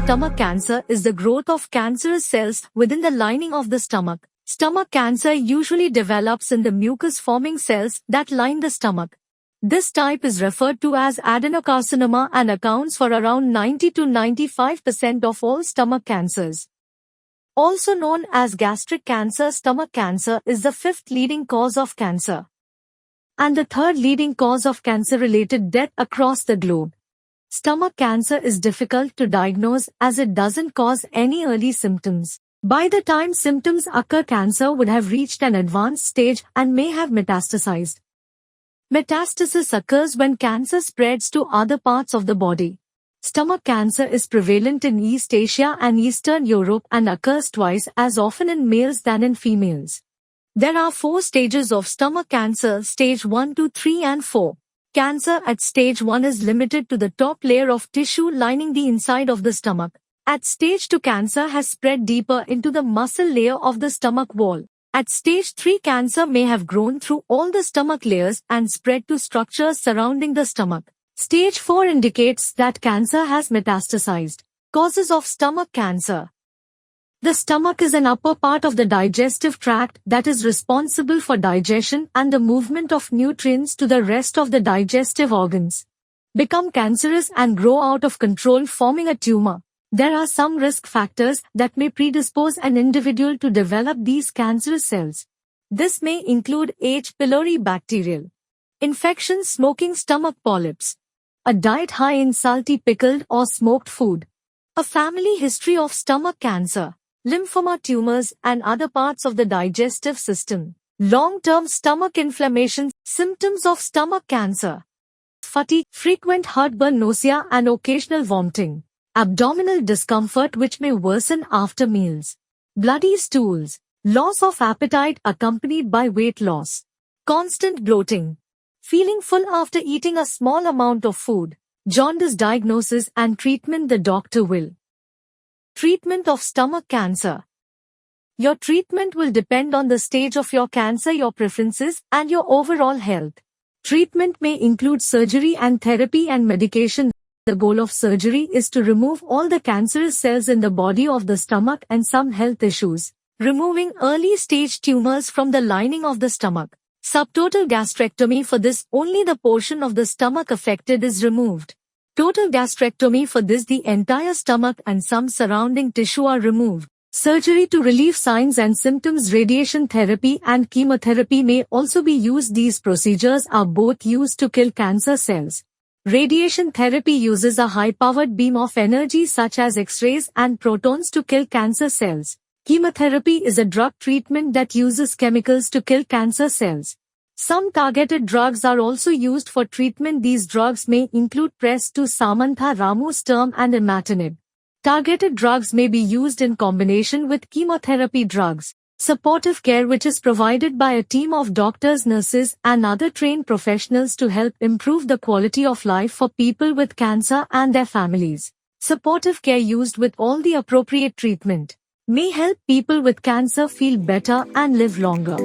stomach cancer is the growth of cancerous cells within the lining of the stomach. Stomach cancer usually develops in the mucus-forming cells that line the stomach. This type is referred to as adenocarcinoma and accounts for around 90 to 95% of all stomach cancers. Also known as gastric cancer, stomach cancer is the fifth leading cause of cancer and the third leading cause of cancer-related death across the globe. Stomach cancer is difficult to diagnose as it doesn't cause any early symptoms. By the time symptoms occur, cancer would have reached an advanced stage and may have metastasized. Metastasis occurs when cancer spreads to other parts of the body. Stomach cancer is prevalent in East Asia and Eastern Europe and occurs twice as often in males than in females. There are 4 stages of stomach cancer: stage 1, 2, 3 and 4. Cancer at stage 1 is limited to the top layer of tissue lining the inside of the stomach. At stage 2, cancer has spread deeper into the muscle layer of the stomach wall. At stage 3, cancer may have grown through all the stomach layers and spread to structures surrounding the stomach. Stage 4 indicates that cancer has metastasized. Causes of stomach cancer. The stomach is an upper part of the digestive tract that is responsible for digestion and the movement of nutrients to the rest of the digestive organs. Become cancerous and grow out of control, forming a tumor. There are some risk factors that may predispose an individual to develop these cancerous cells. This may include H. pylori bacterial infections, smoking, stomach polyps, a diet high in salty, pickled or smoked food, a family history of stomach cancer, lymphoma, tumors and other parts of the digestive system, long-term stomach inflammation. Symptoms of stomach cancer: fatigue, frequent heartburn, nausea and occasional vomiting, abdominal discomfort which may worsen after meals, bloody stools, loss of appetite accompanied by weight loss, constant bloating, feeling full after eating a small amount of food, jaundice. Diagnosis and treatment: the doctor will. Treatment of stomach cancer. Your treatment will depend on the stage of your cancer, your preferences, and your overall health. Treatment may include surgery and therapy and medication. The goal of surgery is to remove all the cancerous cells in the body of the stomach and some health issues, removing early-stage tumors from the lining of the stomach. Subtotal gastrectomy: for this, only the portion of the stomach affected is removed. Total gastrectomy: for this, the entire stomach and some surrounding tissue are removed. Surgery to relieve signs and symptoms. Radiation therapy and chemotherapy may also be used. These procedures are both used to kill cancer cells. Radiation therapy uses a high-powered beam of energy such as X-rays and protons to kill cancer cells. Chemotherapy is a drug treatment that uses chemicals to kill cancer cells. Some targeted drugs are also used for treatment. These drugs may include Press-2, Samantha, Ramucirumab and imatinib. Targeted drugs may be used in combination with chemotherapy drugs. Supportive care, which is provided by a team of doctors, nurses and other trained professionals to help improve the quality of life for people with cancer and their families. Supportive care used with all the appropriate treatment may help people with cancer feel better and live longer.